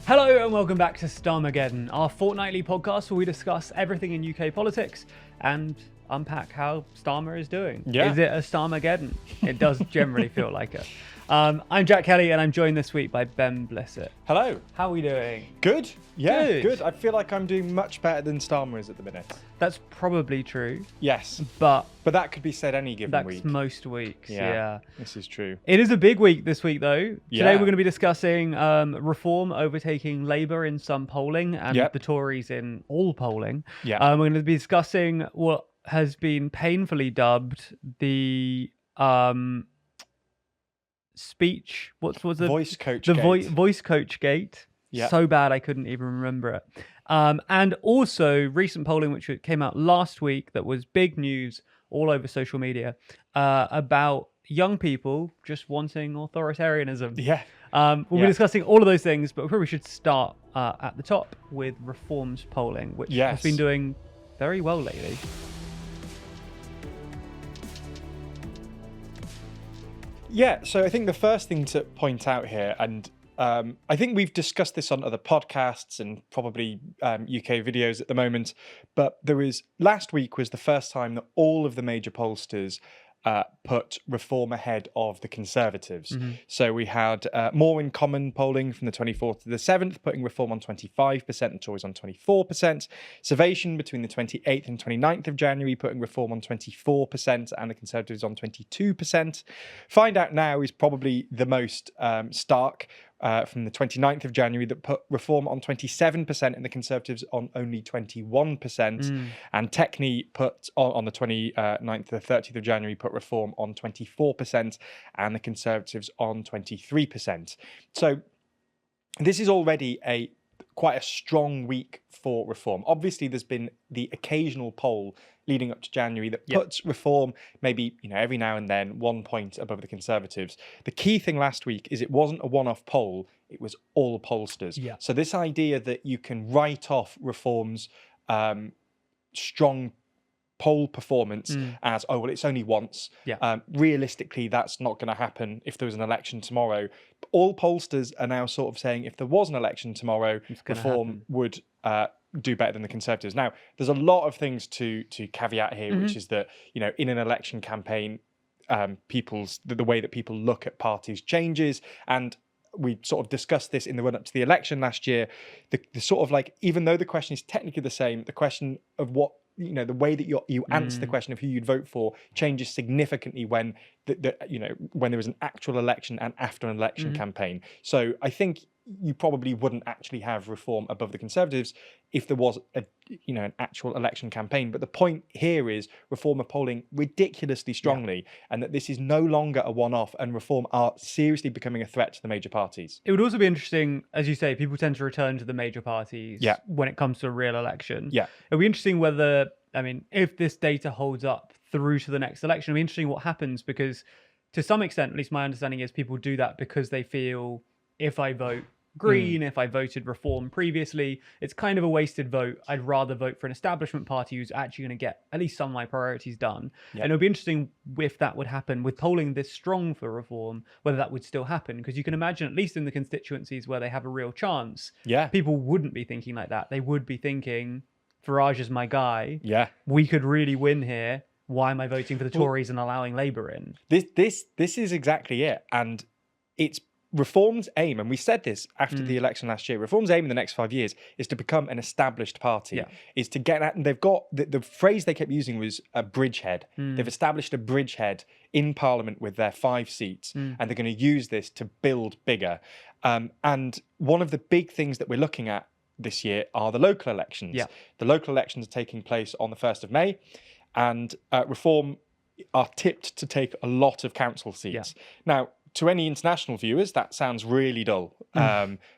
Hello and welcome back to Starmergeddon, our fortnightly podcast where we discuss everything in UK politics and unpack how Starmer is doing. Yeah. Is it a Starmergeddon? It does generally feel like it. I'm Jack Kelly and I'm joined this week by Ben Blissett. Hello. How are we doing? Good. Yeah, Good. good. I feel like I'm doing much better than Starmer is at the minute. That's probably true, Yes. but But that could be said any given that's week. most weeks. Yeah. This is true. It is a big week this week, though. Today Yeah. we're going to be discussing Reform overtaking Labour in some polling and Yep. the Tories in all polling. Yeah. We're going to be discussing what has been painfully dubbed the speech. What's the Voice coach the gate. voice coach gate? Yeah. So bad I couldn't even remember it. And also recent polling which came out last week that was big news all over social media about young people just wanting authoritarianism. Yeah. We'll be discussing all of those things, but we probably should start at the top with Reform's polling, which has Yes. been doing very well lately. Yeah, so I think the first thing to point out here, and I think we've discussed this on other podcasts and probably UK videos at the moment, but last week was the first time that all of the major pollsters put Reform ahead of the Conservatives. Mm-hmm. So we had More in Common polling from the 24th to the 7th, putting Reform on 25% and Tories on 24%. Survation between the 28th and 29th of January, putting Reform on 24% and the Conservatives on 22%. Find Out Now is probably the most stark. From the 29th of January that put Reform on 27% and the Conservatives on only 21%. And Techney put on the 29th to the 30th of January put Reform on 24% and the Conservatives on 23%. So this is already quite a strong week for Reform. Obviously, there's been the occasional poll leading up to January that puts Reform maybe every now and then 1 point above the Conservatives. The key thing last week is it wasn't a one-off poll, it was all pollsters. Yeah. So this idea that you can write off Reform's strong poll performance as, oh, well, it's only once. Yeah. Realistically, that's not going to happen if there was an election tomorrow. All pollsters are now sort of saying if there was an election tomorrow, Reform would do better than the Conservatives. Now, there's a lot of things to caveat here, which is that, in an election campaign, the way that people look at parties changes. And we sort of discussed this in the run up to the election last year. The sort of like, even though the question is technically the same, the question of what, the way that you answer the question of who you'd vote for changes significantly when when there is an actual election and after an election campaign. So I think you probably wouldn't actually have Reform above the Conservatives if there was an actual election campaign. But the point here is Reform are polling ridiculously strongly, and that this is no longer a one-off, and Reform are seriously becoming a threat to the major parties. It would also be interesting, as you say, people tend to return to the major parties when it comes to a real election. Yeah. It'll be interesting if this data holds up through to the next election, it'll be interesting what happens, because to some extent, at least my understanding is people do that because they feel if I vote Green, if I voted Reform previously, it's kind of a wasted vote. I'd rather vote for an establishment party who's actually going to get at least some of my priorities done. And it'll be interesting if that would happen with polling this strong for Reform, whether that would still happen. Because you can imagine, at least in the constituencies where they have a real chance, people wouldn't be thinking like that. They would be thinking, Farage is my guy. Yeah. We could really win here. Why am I voting for the Tories and allowing Labour in? This is exactly it. And it's Reform's aim, and we said this after the election last year, Reform's aim in the next 5 years is to become an established party, is to get at, and they've got, the phrase they kept using was a bridgehead. They've established a bridgehead in Parliament with their 5 seats, and they're going to use this to build bigger. And one of the big things that we're looking at this year are the local elections. The local elections are taking place on the 1st of May, and Reform are tipped to take a lot of council seats. Now, to any international viewers, that sounds really dull,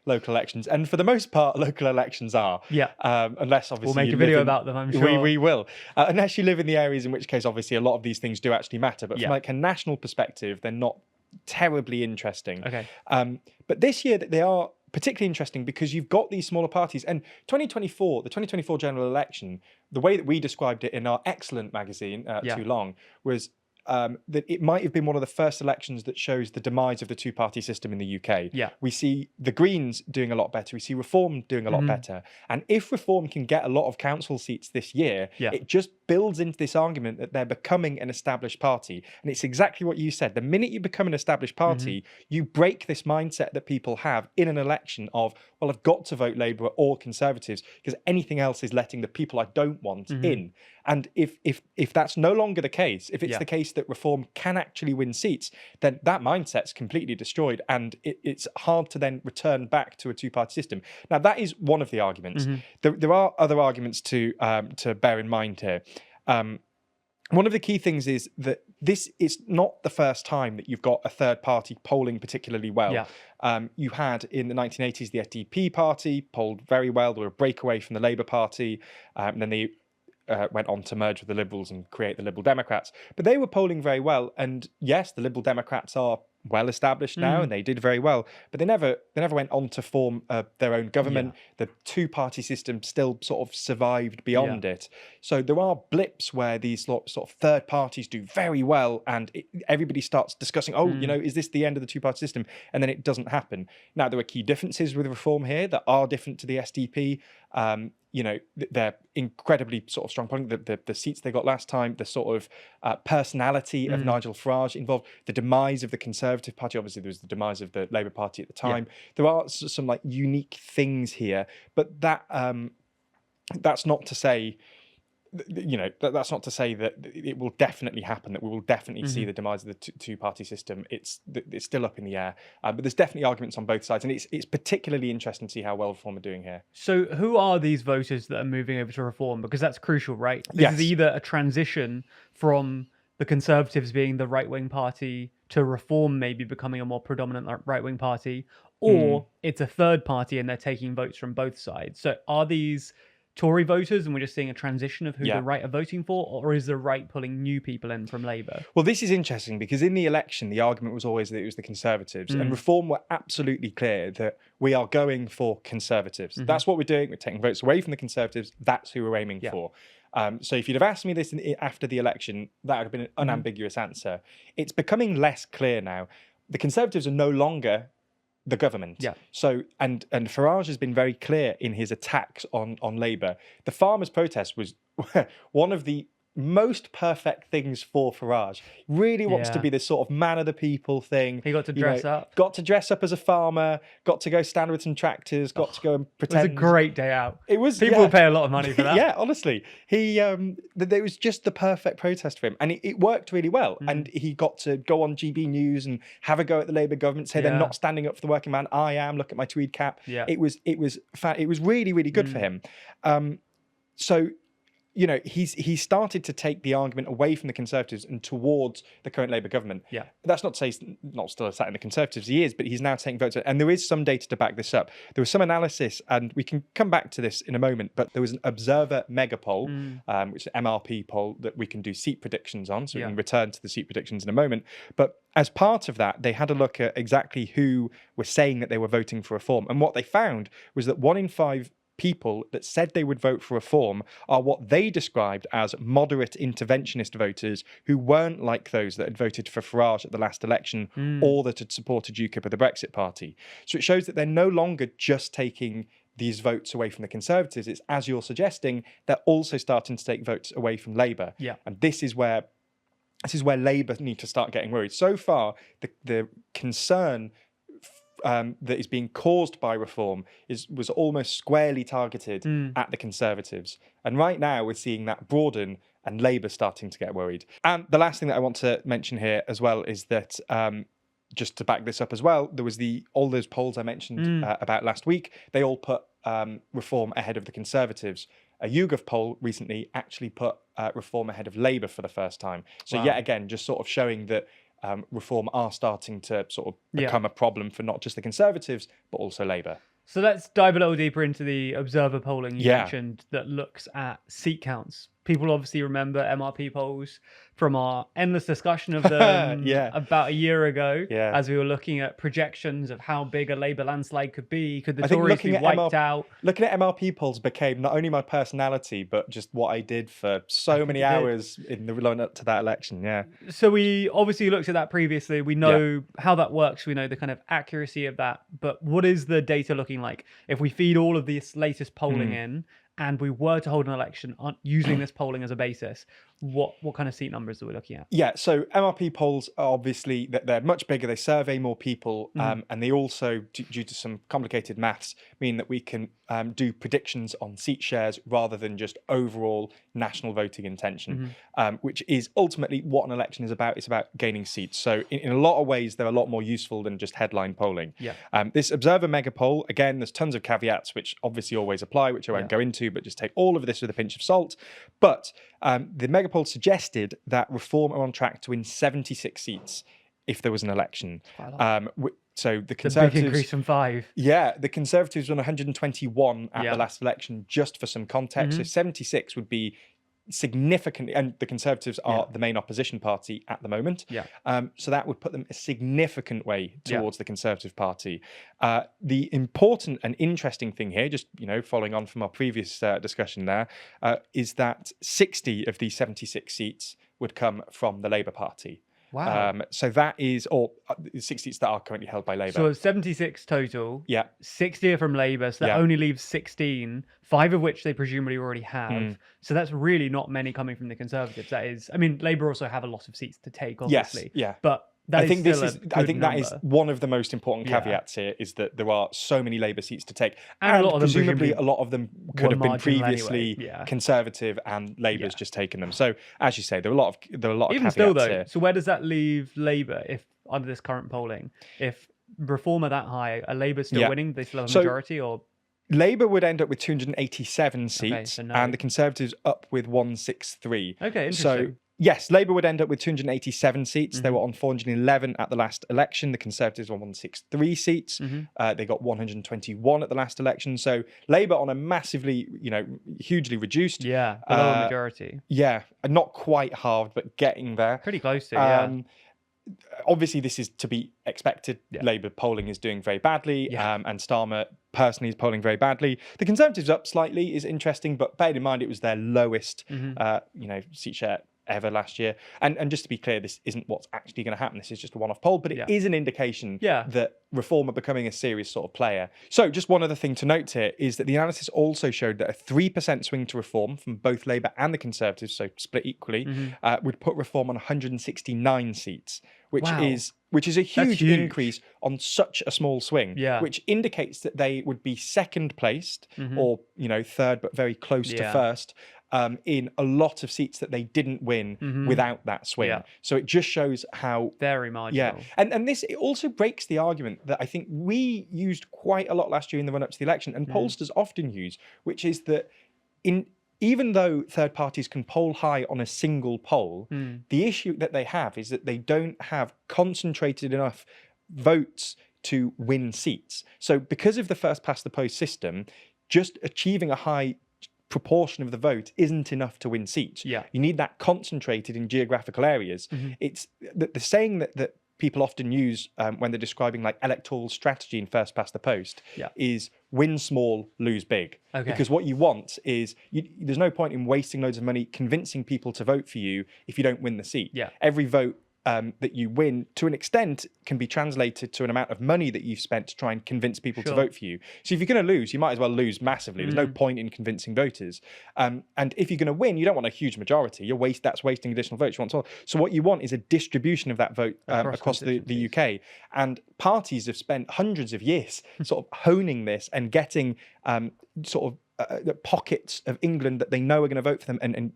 local elections. And for the most part, local elections are. Unless, obviously, we'll make a video about them, I'm sure. We will. Unless you live in the areas in which case, obviously, a lot of these things do actually matter. But from like a national perspective, they're not terribly interesting. Okay. But this year, they are particularly interesting because you've got these smaller parties. And the 2024 general election, the way that we described it in our excellent magazine, Too Long, was that it might have been one of the first elections that shows the demise of the two-party system in the UK. Yeah. We see the Greens doing a lot better. We see Reform doing a lot better. And if Reform can get a lot of council seats this year, it just builds into this argument that they're becoming an established party. And it's exactly what you said. The minute you become an established party, you break this mindset that people have in an election of, well, I've got to vote Labour or Conservatives because anything else is letting the people I don't want in. And if that's no longer the case, if it's the case that Reform can actually win seats, then that mindset's completely destroyed, and it's hard to then return back to a two-party system. Now, that is one of the arguments. There are other arguments to bear in mind here. One of the key things is that this is not the first time that you've got a third party polling particularly well. You had in the 1980s the SDP party polled very well. They were a breakaway from the Labour Party, and then they went on to merge with the Liberals and create the Liberal Democrats. But they were polling very well. And yes, the Liberal Democrats are well established now, and they did very well. But they never went on to form their own government. The two-party system still sort of survived beyond it. So there are blips where these sort of third parties do very well, and everybody starts discussing, is this the end of the two-party system? And then it doesn't happen. Now, there are key differences with Reform here that are different to the SDP. They're incredibly sort of strong polling. The seats they got last time, the sort of personality of Nigel Farage involved, the demise of the Conservative Party. Obviously, there was the demise of the Labour Party at the time. There are some like unique things here, but that's not to say. That's not to say that it will definitely happen, that we will definitely see the demise of the two-party system. It's still up in the air, but there's definitely arguments on both sides, and it's particularly interesting to see how well Reform are doing here. So who are these voters that are moving over to Reform? Because that's crucial, right? This is either a transition from the Conservatives being the right-wing party to Reform maybe becoming a more predominant right-wing party, or it's a third party and they're taking votes from both sides. So are these Tory voters and we're just seeing a transition of who the right are voting for, or is the right pulling new people in from Labour? Well, this is interesting because in the election, the argument was always that it was the Conservatives, and Reform were absolutely clear that we are going for Conservatives. That's what we're doing. We're taking votes away from the Conservatives. That's who we're aiming for. So if you'd have asked me this after the election, that would have been an unambiguous answer. It's becoming less clear now. The Conservatives are no longer the government. So and Farage has been very clear in his attacks on Labour. The farmers' protest was one of the most perfect things for Farage. Really wants to be this sort of man of the people thing. He got to dress up. Got to dress up as a farmer, got to go stand with some tractors, got to go and pretend. It was a great day out. It was. People will pay a lot of money for that. Yeah, honestly. It was just the perfect protest for him. And it worked really well. And he got to go on GB News and have a go at the Labour government, say they're not standing up for the working man. I am, look at my tweed cap. It was really, really good for him. So he started to take the argument away from the Conservatives and towards the current Labour government. But that's not to say he's not still sat in the Conservatives. He is, but he's now taking votes. And there is some data to back this up. There was some analysis, and we can come back to this in a moment, but there was an Observer mega poll, which is an MRP poll that we can do seat predictions on. So we can return to the seat predictions in a moment. But as part of that, they had a look at exactly who were saying that they were voting for Reform. And what they found was that 1 in 5 people that said they would vote for Reform are what they described as moderate interventionist voters who weren't like those that had voted for Farage at the last election or that had supported UKIP or the Brexit Party. So it shows that they're no longer just taking these votes away from the Conservatives. It's, as you're suggesting, they're also starting to take votes away from Labour. And this is where Labour need to start getting worried. So far, the concern that is being caused by Reform was almost squarely targeted at the Conservatives. And right now we're seeing that broaden and Labour starting to get worried. And the last thing that I want to mention here as well is that just to back this up as well, there was all those polls I mentioned about last week. They all put Reform ahead of the Conservatives. A YouGov poll recently actually put Reform ahead of Labour for the first time. So yet again, just sort of showing that Reform are starting to sort of become a problem for not just the Conservatives, but also Labour. So let's dive a little deeper into the Observer polling you mentioned that looks at seat counts People obviously remember MRP polls from our endless discussion of them about a year ago, as we were looking at projections of how big a Labour landslide could be. Could the Tories be wiped out? Looking at MRP polls became not only my personality, but just what I did for so many hours in the run up to that election. Yeah. So we obviously looked at that previously. We know how that works. We know the kind of accuracy of that. But what is the data looking like if we feed all of this latest polling in, and we were to hold an election using this polling as a basis, what kind of seat numbers are we looking at? Yeah, so MRP polls are obviously, they're much bigger. They survey more people, and they also, due to some complicated maths, mean that we can do predictions on seat shares rather than just overall national voting intention, which is ultimately what an election is about. It's about gaining seats. So in a lot of ways, they're a lot more useful than just headline polling. This Observer mega poll, again, there's tons of caveats, which obviously always apply, which I won't go into, but just take all of this with a pinch of salt. But the mega poll suggested that Reform are on track to win 76 seats if there was an election. So the Conservatives, a big increase from 5. Yeah, the Conservatives won 121 at the last election, just for some context. So 76 would be significantly, and the Conservatives are the main opposition party at the moment. So that would put them a significant way towards the Conservative Party. The important and interesting thing here, just following on from our previous discussion there, is that 60 of these 76 seats would come from the Labour Party. Wow. So that is, or 6 seats that are currently held by Labour. So 76 total. 60 are from Labour. So that only leaves 16, 5 of which they presumably already have. So that's really not many coming from the Conservatives. That is, I mean, Labour also have a lot of seats to take, obviously. But I think that is one of the most important caveats here, is that there are so many Labour seats to take, and a lot of them presumably a lot of them could have been previously Conservative, and Labour's just taken them. So as you say, there are a lot of even caveats still though. here. So where does that leave Labour if under this current polling? If Reform are that high, are Labour still winning? They still have a majority, or? Labour would end up with 287 seats, and the Conservatives up with 163. Okay, interesting. So yes, Labour would end up with 287 seats. They were on 411 at the last election. The Conservatives were on 163 seats. They got 121 at the last election. So Labour on a massively, hugely reduced. Below a majority. Not quite halved, but getting there. Pretty close to, Obviously, this is to be expected. Labour polling is doing very badly, and Starmer personally is polling very badly. The Conservatives up slightly is interesting, but bear in mind it was their lowest, seat share ever last year. And just to be clear, this isn't what's actually going to happen. This is just a one-off poll, but it is an indication that Reform are becoming a serious sort of player. So just one other thing to note here is that the analysis also showed that a 3% swing to Reform from both Labour and the Conservatives, so split equally, would put Reform on 169 seats, which is a huge increase on such a small swing, which indicates that they would be second placed, or third but very close to first, in a lot of seats that they didn't win without that swing. So it just shows how very marginal. And this, it also breaks the argument that I think we used quite a lot last year in the run up to the election, and pollsters often use, which is that even though third parties can poll high on a single poll, the issue that they have is that they don't have concentrated enough votes to win seats. So because of the first past the post system, just achieving a high proportion of the vote isn't enough to win seats. You need that concentrated in geographical areas. It's the saying that people often use when they're describing like electoral strategy in first past the post is win small, lose big. Because what you want is, there's no point in wasting loads of money convincing people to vote for you if you don't win the seat. Every vote that you win, to an extent, can be translated to an amount of money that you've spent to try and convince people to vote for you. So if you're going to lose, you might as well lose massively. There's no point in convincing voters. And if you're going to win, you don't want a huge majority. That's wasting additional votes. So what you want is a distribution of that vote across the UK. And parties have spent hundreds of years sort of honing this and getting the pockets of England that they know are going to vote for them, and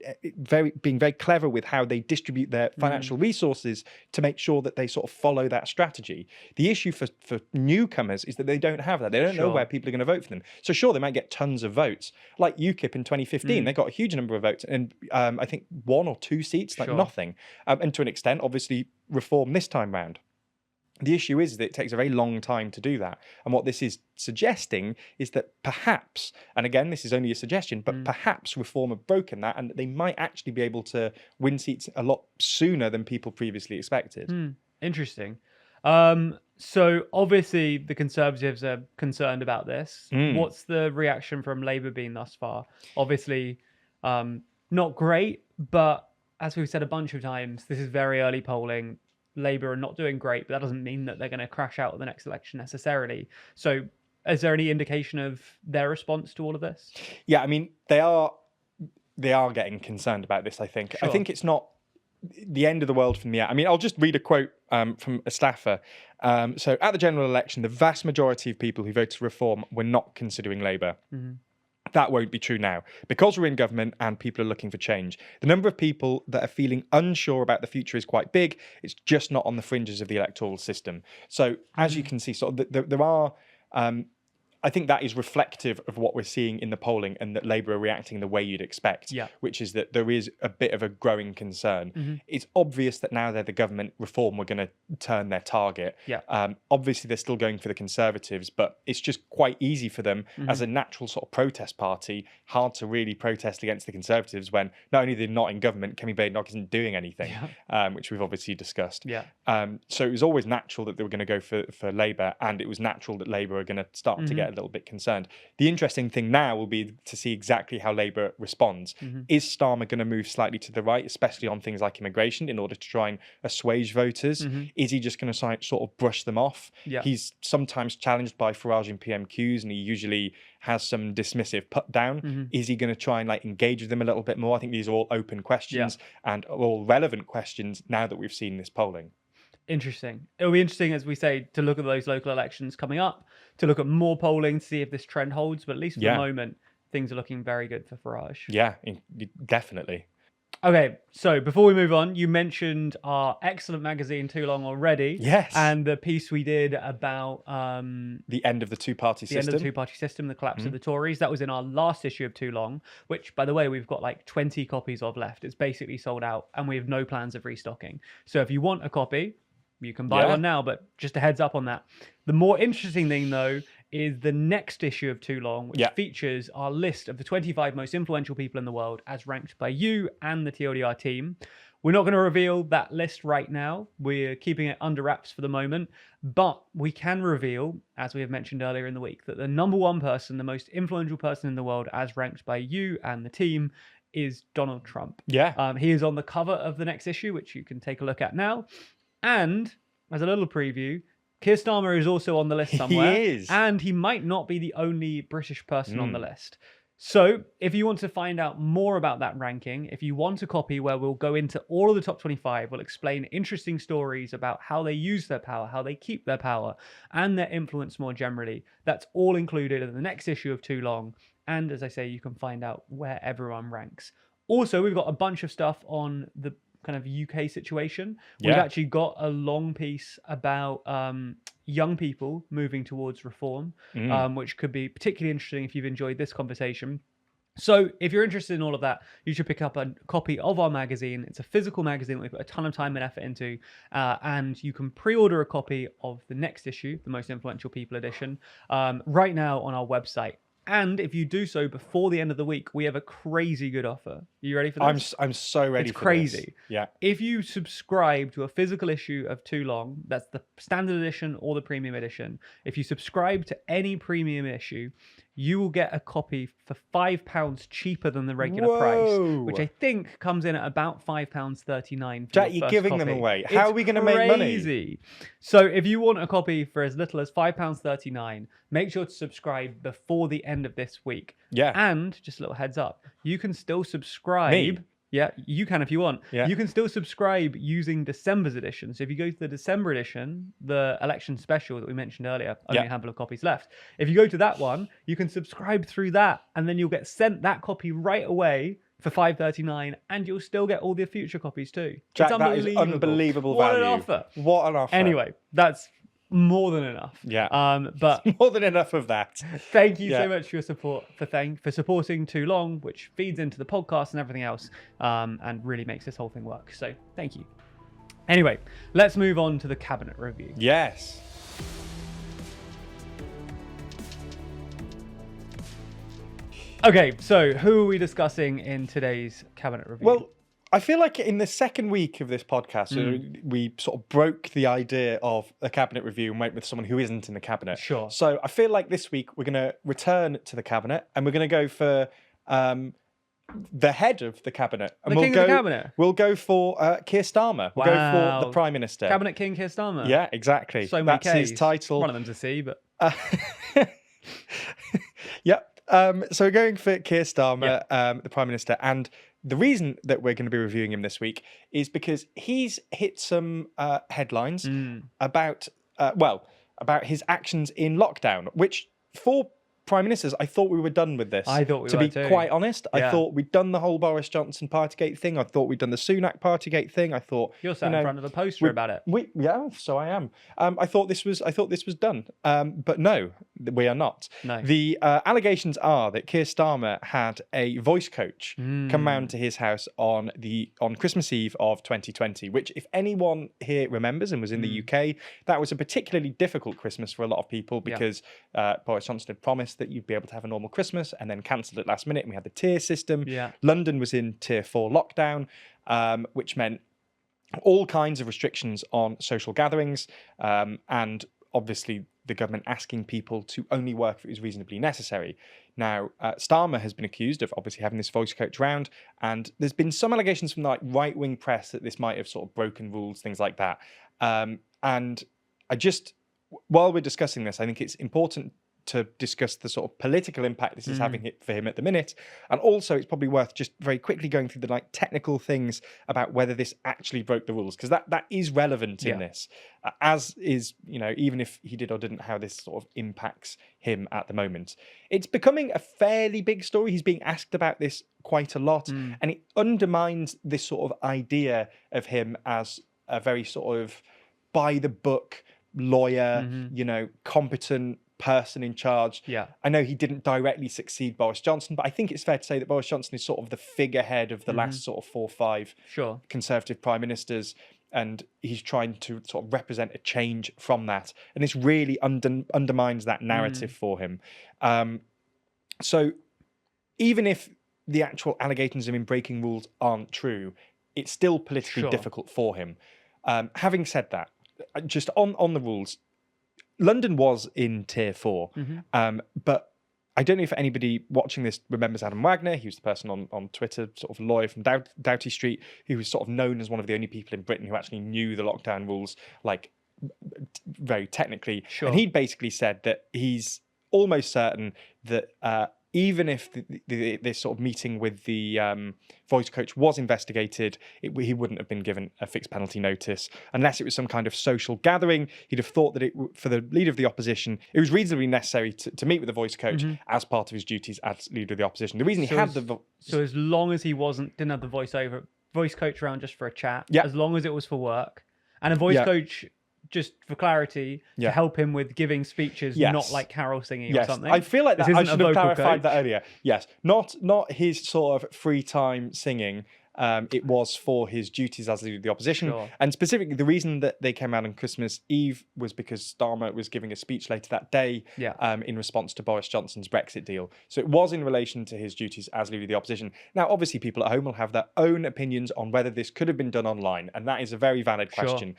being very clever with how they distribute their financial resources to make sure that they sort of follow that strategy. The issue for newcomers is that they don't have that. They don't know where people are going to vote for them. So sure, they might get tons of votes. Like UKIP in 2015, they got a huge number of votes, and I think 1 or 2 seats, like nothing. And to an extent, obviously, Reform this time round. The issue is that it takes a very long time to do that. And what this is suggesting is that perhaps, and again, this is only a suggestion, but perhaps Reform have broken that and that they might actually be able to win seats a lot sooner than people previously expected. Interesting. So obviously the Conservatives are concerned about this. What's the reaction from Labour been thus far? Obviously, not great, but as we've said a bunch of times, this is very early polling. Labour are not doing great, but that doesn't mean that they're going to crash out at the next election necessarily. So is there any indication of their response to all of this? Yeah, I mean, they are getting concerned about this, I think. Sure. I think it's not the end of the world from the... I mean, I'll just read a quote from a staffer. So at the general election, the vast majority of people who voted Reform were not considering Labour. That won't be true now. Because we're in government and people are looking for change, the number of people that are feeling unsure about the future is quite big. It's just not on the fringes of the electoral system. So as you can see, sort of there are... I think that is reflective of what we're seeing in the polling, and that Labour are reacting the way you'd expect, which is that there is a bit of a growing concern. It's obvious that now they're the government, Reform were going to turn their target. Obviously, they're still going for the Conservatives, but it's just quite easy for them as a natural sort of protest party, hard to really protest against the Conservatives when not only they're not in government, Kemi Badenoch isn't doing anything, which we've obviously discussed. So it was always natural that they were going to go for Labour, and it was natural that Labour are going to start to get a little bit concerned. The interesting thing now will be to see exactly how Labour responds. Is Starmer going to move slightly to the right, especially on things like immigration, in order to try and assuage voters? Is he just going to sort of brush them off? He's sometimes challenged by Farage in PMQs, and he usually has some dismissive put down. Is he going to try and engage with them a little bit more? I think these are all open questions and all relevant questions now that we've seen this polling. Interesting. It'll be interesting, as we say, to look at those local elections coming up, to look at more polling to see if this trend holds. But at least for the moment, things are looking very good for Farage. Yeah, definitely. Okay, so before we move on, you mentioned our excellent magazine, Too Long, already. Yes. And the piece we did about... the end of the two-party system. The end of the two-party system, the collapse of the Tories. That was in our last issue of Too Long, which, by the way, we've got 20 copies of left. It's basically sold out, and we have no plans of restocking. So if you want a copy... you can buy one now, but just a heads up on that. The more interesting thing, though, is the next issue of Too Long, which features our list of the 25 most influential people in the world as ranked by you and the TLDR team. We're not going to reveal that list right now. We're keeping it under wraps for the moment. But we can reveal, as we have mentioned earlier in the week, that the number one person, the most influential person in the world as ranked by you and the team, is Donald Trump. He is on the cover of the next issue, which you can take a look at now. And as a little preview, Keir Starmer is also on the list somewhere. He is. And he might not be the only British person on the list. So if you want to find out more about that ranking, if you want a copy where we'll go into all of the top 25, we'll explain interesting stories about how they use their power, how they keep their power, and their influence more generally, that's all included in the next issue of Too Long. And as I say, you can find out where everyone ranks. Also, we've got a bunch of stuff on the kind of UK situation. We've actually got a long piece about young people moving towards reform, which could be particularly interesting if you've enjoyed this conversation. So if you're interested in all of that, you should pick up a copy of our magazine. It's a physical magazine that we put a ton of time and effort into, and you can pre-order a copy of the next issue, the Most Influential People edition, right now on our website. And if you do so before the end of the week, we have a crazy good offer. Are you ready for this? I'm so ready for crazy. This. Yeah. If you subscribe to a physical issue of Too Long, that's the standard edition or the premium edition. If you subscribe to any premium issue, you will get a copy for £5 cheaper than the regular price, which I think comes in at about £5.39. Jack, you're giving them away. How are we going to make money? So if you want a copy for as little as £5.39, make sure to subscribe before the end of this week. Yeah. And just a little heads up, you can still subscribe. Me? Yeah, you can if you want. Yeah. You can still subscribe using December's edition. So if you go to the December edition, the election special that we mentioned earlier, only a handful of copies left. If you go to that one, you can subscribe through that, and then you'll get sent that copy right away for $5.39, and you'll still get all the future copies too. Jack, that is unbelievable value. What an offer. What an offer. Anyway, that's more than enough. Yeah. But more than enough of that. Thank you so much for your support, for supporting Too Long, which feeds into the podcast and everything else, and really makes this whole thing work. So thank you. Anyway, let's move on to the cabinet review. Yes. Okay, so who are we discussing in today's cabinet review? Well, I feel like in the second week of this podcast, we sort of broke the idea of a cabinet review and went with someone who isn't in the cabinet. Sure. So I feel like this week we're going to return to the cabinet and we're going to go for the head of the cabinet. And king of the cabinet? We'll go for Keir Starmer. We'll go for the Prime Minister. Cabinet King Keir Starmer. Yeah, exactly. So many That's his title. One of them's a C, but... Yep. So we're going for Keir Starmer, the Prime Minister, and the reason that we're going to be reviewing him this week is because he's hit some headlines about his actions in lockdown, which for Prime Ministers, I thought we were done with this. I thought we to were be too. quite honest, I thought we'd done the whole Boris Johnson Partygate thing. I thought we'd done the Sunak Partygate thing. I thought you're sat in front of a poster about it. So I am. I thought this was done. But no, we are not. No. The allegations are that Keir Starmer had a voice coach come round to his house on Christmas Eve of 2020, which, if anyone here remembers and was in the UK, that was a particularly difficult Christmas for a lot of people because Boris Johnson had promised that you'd be able to have a normal Christmas and then cancelled it last minute, and we had the tier system. Yeah. London was in tier 4 lockdown, which meant all kinds of restrictions on social gatherings, and obviously the government asking people to only work if it was reasonably necessary. Now, Starmer has been accused of obviously having this voice coach round, and there's been some allegations from the right-wing press that this might have sort of broken rules, things like that. And while we're discussing this, I think it's important to discuss the sort of political impact this is having for him at the minute. And also it's probably worth just very quickly going through the technical things about whether this actually broke the rules, because that is relevant in this, as is, even if he did or didn't, how this sort of impacts him at the moment. It's becoming a fairly big story. He's being asked about this quite a lot, and it undermines this sort of idea of him as a very sort of by the book lawyer, competent person in charge. Yeah. I know he didn't directly succeed Boris Johnson, but I think it's fair to say that Boris Johnson is sort of the figurehead of the last sort of 4 or 5 Conservative prime ministers, and he's trying to sort of represent a change from that. And this really undermines that narrative for him. So even if the actual allegations of him breaking rules aren't true, it's still politically difficult for him. Having said that, just on the rules, London was in tier 4, but I don't know if anybody watching this remembers Adam Wagner. He was the person on Twitter, sort of lawyer from Doughty Street, who was sort of known as one of the only people in Britain who actually knew the lockdown rules, very technically. And he basically said that he's almost certain that even if this sort of meeting with the voice coach was investigated, he wouldn't have been given a fixed penalty notice unless it was some kind of social gathering. He'd have thought that for the leader of the opposition, it was reasonably necessary to meet with the voice coach as part of his duties as leader of the opposition. The reason he had so as long as he didn't have the voice coach around just for a chat, as long as it was for work, and a voice coach, just for clarity, to help him with giving speeches, not like carol singing or something. I feel like that I should have clarified coach. that earlier. Yes, not his sort of free time singing. It was for his duties as leader of the opposition. And specifically, the reason that they came out on Christmas Eve was because Starmer was giving a speech later that day in response to Boris Johnson's Brexit deal. So it was in relation to his duties as leader of the opposition. Now, obviously, people at home will have their own opinions on whether this could have been done online, and that is a very valid question.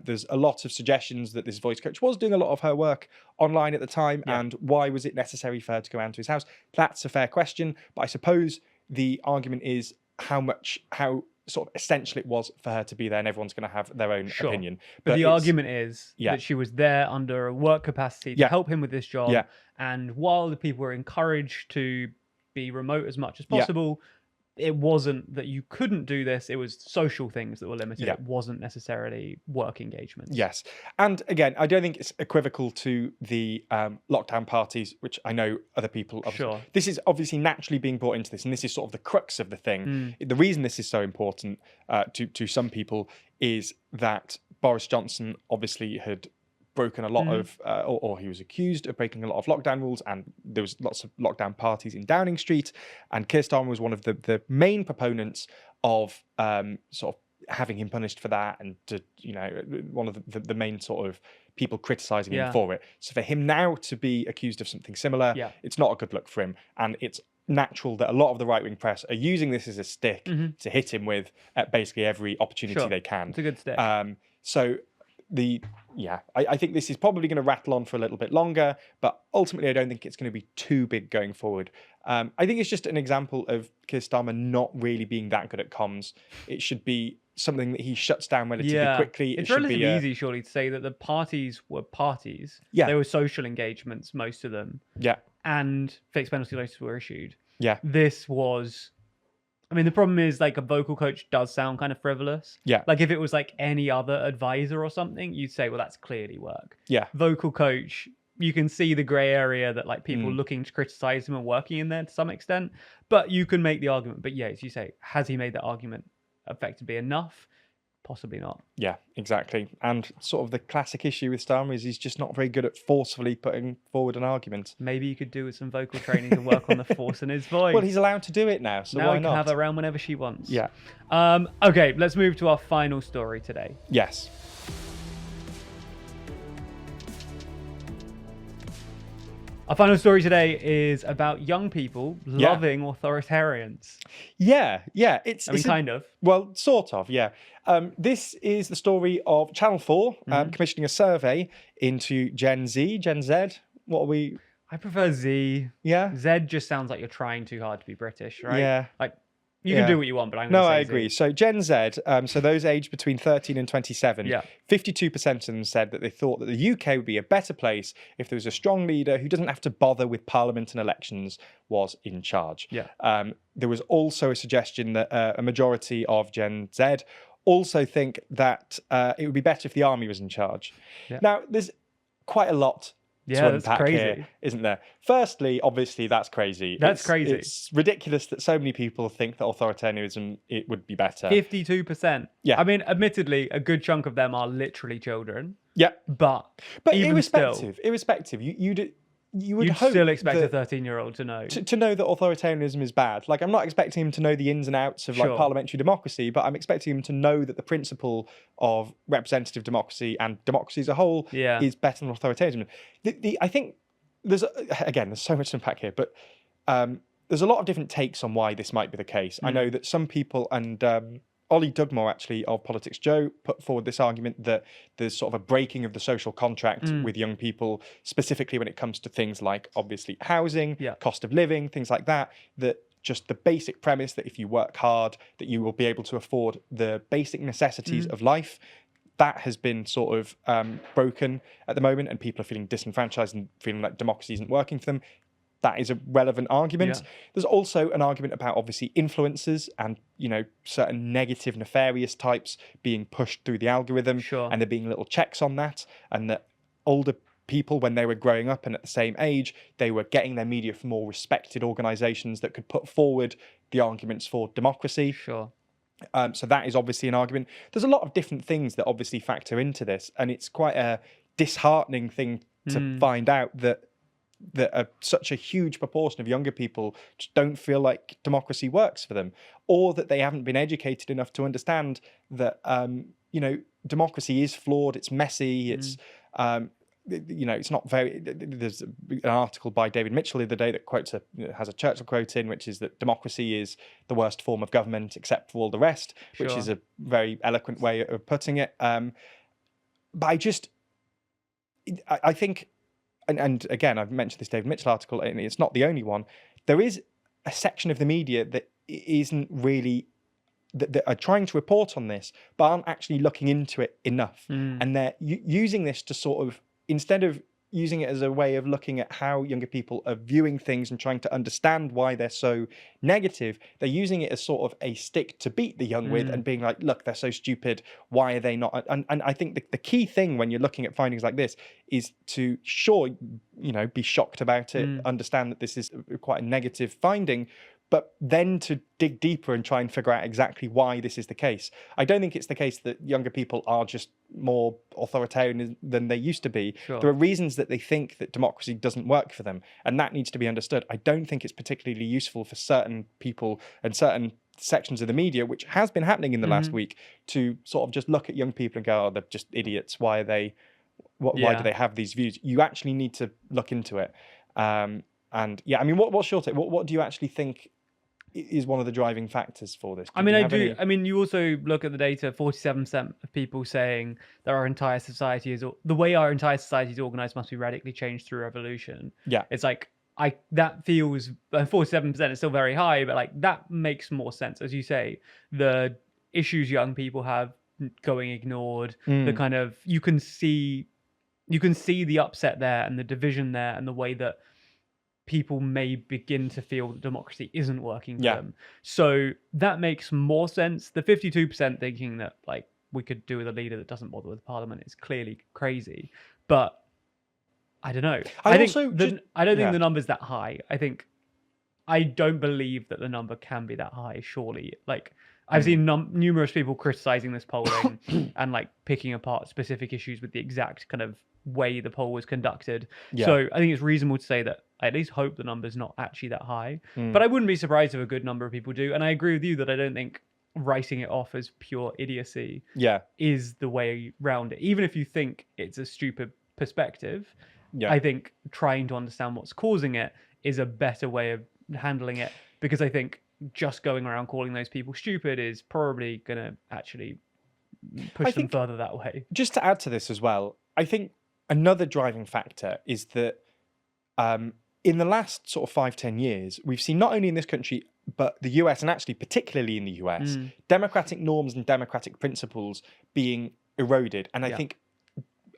There's a lot of suggestions that this voice coach was doing a lot of her work online at the time, and why was it necessary for her to go around to his house? That's a fair question, but I suppose the argument is how sort of essential it was for her to be there, and everyone's going to have their own opinion. But the argument is that she was there under a work capacity to help him with this job, and while the people were encouraged to be remote as much as possible, it wasn't that you couldn't do this, it was social things that were limited. It wasn't necessarily work engagements. Yes. And again, I don't think it's equivocal to the lockdown parties, which I know other people... This is obviously naturally being brought into this, and this is sort of the crux of the thing. The reason this is so important to some people is that Boris Johnson obviously had broken a lot of, or he was accused of breaking a lot of lockdown rules, and there was lots of lockdown parties in Downing Street, and Keir Starmer was one of the main proponents of sort of having him punished for that, and one of the main sort of people criticizing him for it. So for him now to be accused of something similar, it's not a good look for him, and it's natural that a lot of the right-wing press are using this as a stick to hit him with at basically every opportunity they can. It's a good stick. I think this is probably going to rattle on for a little bit longer, but ultimately I don't think it's going to be too big going forward. I think it's just an example of Keir Starmer not really being that good at comms. It should be something that he shuts down relatively quickly. It's relatively easy, surely, to say that the parties were parties. Yeah. They were social engagements, most of them. Yeah. And fixed penalty notices were issued. Yeah. This was... I mean, the problem is, like, a vocal coach does sound kind of frivolous. Yeah. Like, if it was, like, any other advisor or something, you'd say, well, that's clearly work. Yeah. Vocal coach, you can see the grey area that, like, people looking to criticize him are working in there to some extent. But you can make the argument. But, yeah, as you say, has he made that argument effectively enough? Possibly not. Yeah, exactly. And sort of the classic issue with Starmer is he's just not very good at forcefully putting forward an argument. Maybe you could do with some vocal training and work on the force in his voice. Well, he's allowed to do it now, so now why he can not? have her around whenever she wants. Yeah. Okay, let's move to our final story today. Yes. Our final story today is about young people loving authoritarians. Yeah. Kind of. Well, sort of, yeah. This is the story of Channel 4 commissioning a survey into Gen Z. What are we? I prefer Z. Yeah. Z just sounds like you're trying too hard to be British, right? Yeah. Like, you can do what you want, but I'm going to say I agree. Z. So Gen Z, so those aged between 13 and 27, 52% of them said that they thought that the UK would be a better place if there was a strong leader who doesn't have to bother with Parliament and elections was in charge. Yeah. There was also a suggestion that a majority of Gen Z also think that it would be better if the army was in charge. Yeah. Now, there's quite a lot to unpack here, isn't there? Firstly, obviously, that's crazy. That's crazy. It's ridiculous that so many people think that authoritarianism it would be better. 52%. Yeah. I mean, admittedly, a good chunk of them are literally children. Yeah. But even irrespective, you would hope still expect a 13-year-old to know. To know that authoritarianism is bad. Like, I'm not expecting him to know the ins and outs of like parliamentary democracy, but I'm expecting him to know that the principle of representative democracy and democracy as a whole is better than authoritarianism. I think there's so much to unpack here, but there's a lot of different takes on why this might be the case. I know that some people, and Ollie Dugmore, actually, of Politics Joe, put forward this argument that there's sort of a breaking of the social contract with young people, specifically when it comes to things like, obviously, housing, cost of living, things like that, that just the basic premise that if you work hard, that you will be able to afford the basic necessities of life. That has been sort of broken at the moment, and people are feeling disenfranchised and feeling like democracy isn't working for them. That is a relevant argument. Yeah. There's also an argument about, obviously, influencers and, certain negative, nefarious types being pushed through the algorithm. And there being little checks on that. And that older people, when they were growing up and at the same age, they were getting their media from more respected organisations that could put forward the arguments for democracy. So that is obviously an argument. There's a lot of different things that obviously factor into this. And it's quite a disheartening thing to find out that such a huge proportion of younger people just don't feel like democracy works for them, or that they haven't been educated enough to understand that democracy is flawed, it's messy, it's it's not very. There's an article by David Mitchell the other day that has a Churchill quote in, which is that democracy is the worst form of government except for all the rest, which is a very eloquent way of putting it. But I think. And again, I've mentioned this David Mitchell article, and it's not the only one. There is a section of the media that isn't really, that are trying to report on this, but aren't actually looking into it enough. And they're using this to sort of, instead of using it as a way of looking at how younger people are viewing things and trying to understand why they're so negative, they're using it as sort of a stick to beat the young with and being like, look, they're so stupid. Why are they not? And I think the key thing when you're looking at findings like this is to be shocked about it, understand that this is quite a negative finding, but then to dig deeper and try and figure out exactly why this is the case. I don't think it's the case that younger people are just more authoritarian than they used to be. There are reasons that they think that democracy doesn't work for them, and that needs to be understood. I don't think it's particularly useful for certain people and certain sections of the media, which has been happening in the last week, to sort of just look at young people and go, oh, they're just idiots. Why are they? Why do they have these views? You actually need to look into it. And yeah, I mean, what's your take? What do you actually think is one of the driving factors for this? I mean, you also look at the data, 47% of people saying that our entire society is, the way our entire society is organized must be radically changed through revolution. Yeah. It's like, that feels, 47% is still very high, but like that makes more sense. As you say, the issues young people have going ignored, the kind of, you can see the upset there and the division there and the way that people may begin to feel that democracy isn't working for them. So that makes more sense. The 52% thinking that like we could do with a leader that doesn't bother with parliament is clearly crazy. But I don't know. I don't think the number's that high. I don't believe that the number can be that high, surely. Like, I've seen numerous people criticizing this polling and like picking apart specific issues with the exact kind of way the poll was conducted. So I think it's reasonable to say that I at least hope the number's not actually that high. But I wouldn't be surprised if a good number of people do. And I agree with you that I don't think writing it off as pure idiocy is the way around it. Even if you think it's a stupid perspective, I think trying to understand what's causing it is a better way of handling it, because I think just going around calling those people stupid is probably going to actually push them further that way. Just to add to this as well, I think another driving factor is that in the last sort of 5-10 years, we've seen not only in this country, but the US, and actually particularly in the US, democratic norms and democratic principles being eroded. And I think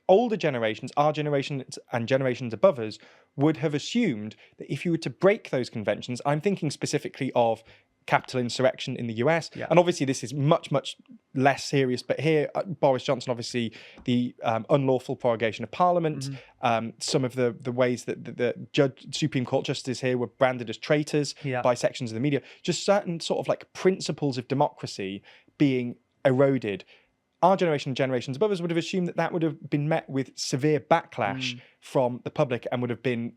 older generations, our generation and generations above us, would have assumed that if you were to break those conventions, I'm thinking specifically of capital insurrection in the US, and obviously this is much, much less serious, but here, Boris Johnson, obviously the unlawful prorogation of Parliament, some of the ways that the Supreme Court justices here were branded as traitors by sections of the media, just certain sort of like principles of democracy being eroded. Our generation and generations above us would have assumed that would have been met with severe backlash from the public, and would have been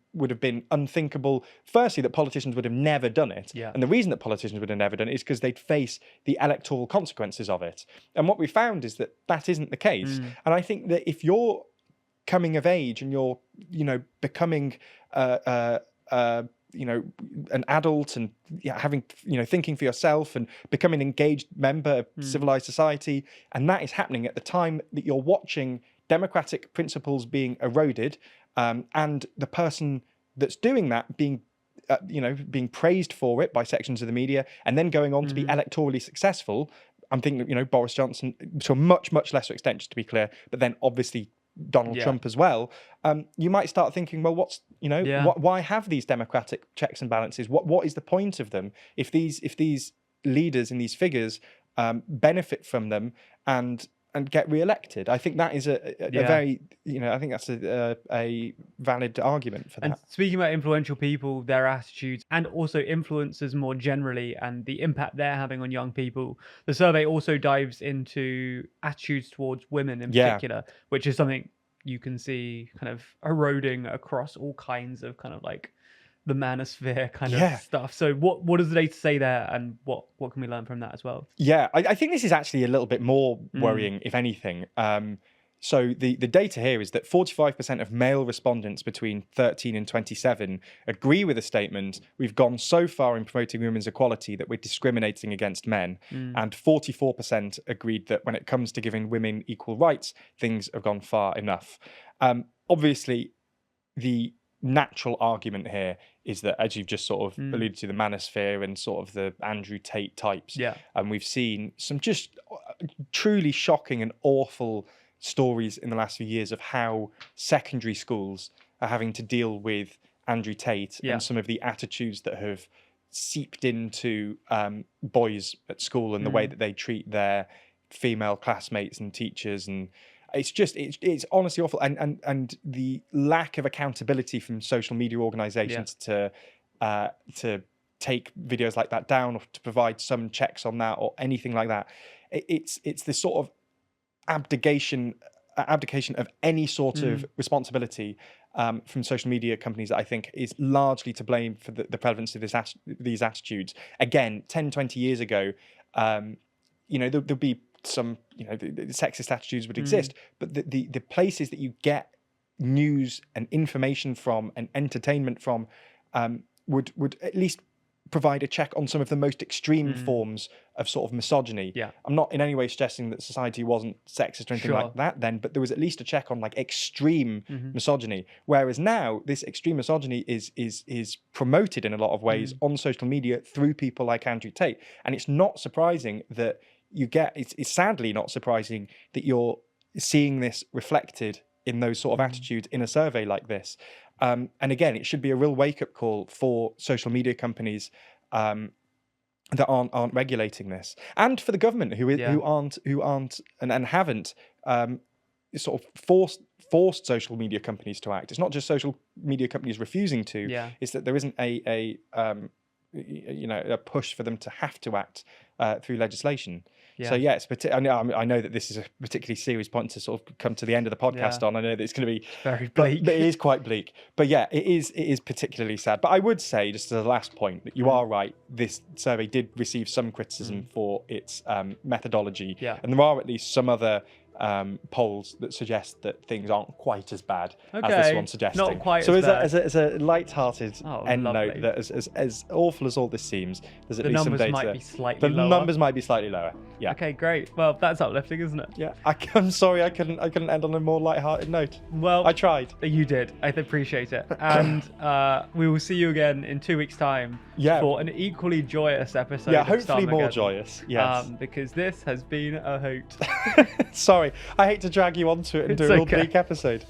unthinkable. Firstly, that politicians would have never done it, and the reason that politicians would have never done it is because they'd face the electoral consequences of it. And what we found is that isn't the case. And I think that if you're coming of age and you're, becoming an adult and having, thinking for yourself and becoming an engaged member of civilized society, and that is happening at the time that you're watching democratic principles being eroded, and the person that's doing that being praised for it by sections of the media, and then going on to be electorally successful. I'm thinking, Boris Johnson to a much, much lesser extent, just to be clear, but then obviously Donald Trump as well. You might start thinking, well, why have these democratic checks and balances? What is the point of them if these leaders and these figures benefit from them and get re-elected? I think that is a very, I think that's a valid argument for that. And speaking about influential people, their attitudes, and also influencers more generally, and the impact they're having on young people, the survey also dives into attitudes towards women in particular, which is something you can see kind of eroding across all kinds of kind of like the manosphere kind of stuff. So what does the data say there, and what can we learn from that as well? Yeah, I think this is actually a little bit more worrying, if anything. So the data here is that 45% of male respondents between 13 and 27 agree with the statement, we've gone so far in promoting women's equality that we're discriminating against men. And 44% agreed that when it comes to giving women equal rights, things have gone far enough. Obviously, the natural argument here is that, as you've just sort of alluded to, the manosphere and sort of the Andrew Tate types. And we've seen some just truly shocking and awful stories in the last few years of how secondary schools are having to deal with Andrew Tate and some of the attitudes that have seeped into boys at school and the way that they treat their female classmates and teachers. And it's honestly awful. And the lack of accountability from social media organizations to take videos like that down, or to provide some checks on that or anything like that. It's this sort of abdication abdication of any sort of responsibility from social media companies that I think is largely to blame for the prevalence of these attitudes. Again, 10, 20 years ago, there'd be some, the sexist attitudes would exist, but the places that you get news and information from and entertainment from would at least provide a check on some of the most extreme forms of sort of misogyny. Yeah. I'm not in any way suggesting that society wasn't sexist or anything like that then, but there was at least a check on like extreme misogyny. Whereas now this extreme misogyny is promoted in a lot of ways on social media through people like Andrew Tate. And it's not surprising that it's sadly not surprising that you're seeing this reflected in those sort of attitudes in a survey like this. And again, it should be a real wake-up call for social media companies that aren't regulating this, and for the government who aren't and haven't sort of forced social media companies to act. It's not just social media companies refusing to. It's that there isn't a push for them to have to act through legislation. So it's I know that this is a particularly serious point to sort of come to the end of the podcast on. I know that it's going to be very bleak. But it is quite bleak. But yeah, it is particularly sad. But I would say, just as a last point, that you are right. This survey did receive some criticism for its methodology, and there are at least some other polls that suggest that things aren't quite as bad as this one suggesting. Not quite so as bad. as a light-hearted end lovely. note, that as awful as all this seems, there's at least some data. The numbers might be slightly lower. The numbers might be slightly lower. Yeah. Okay, great. Well, that's uplifting, isn't it? Yeah. I'm sorry I couldn't end on a more light-hearted note. Well, I tried. You did. I appreciate it. And we will see you again in 2 weeks' time for an equally joyous episode. Yeah, hopefully more joyous. Yes. Because this has been a hoot. Sorry, I hate to drag you onto it and do a real bleak episode.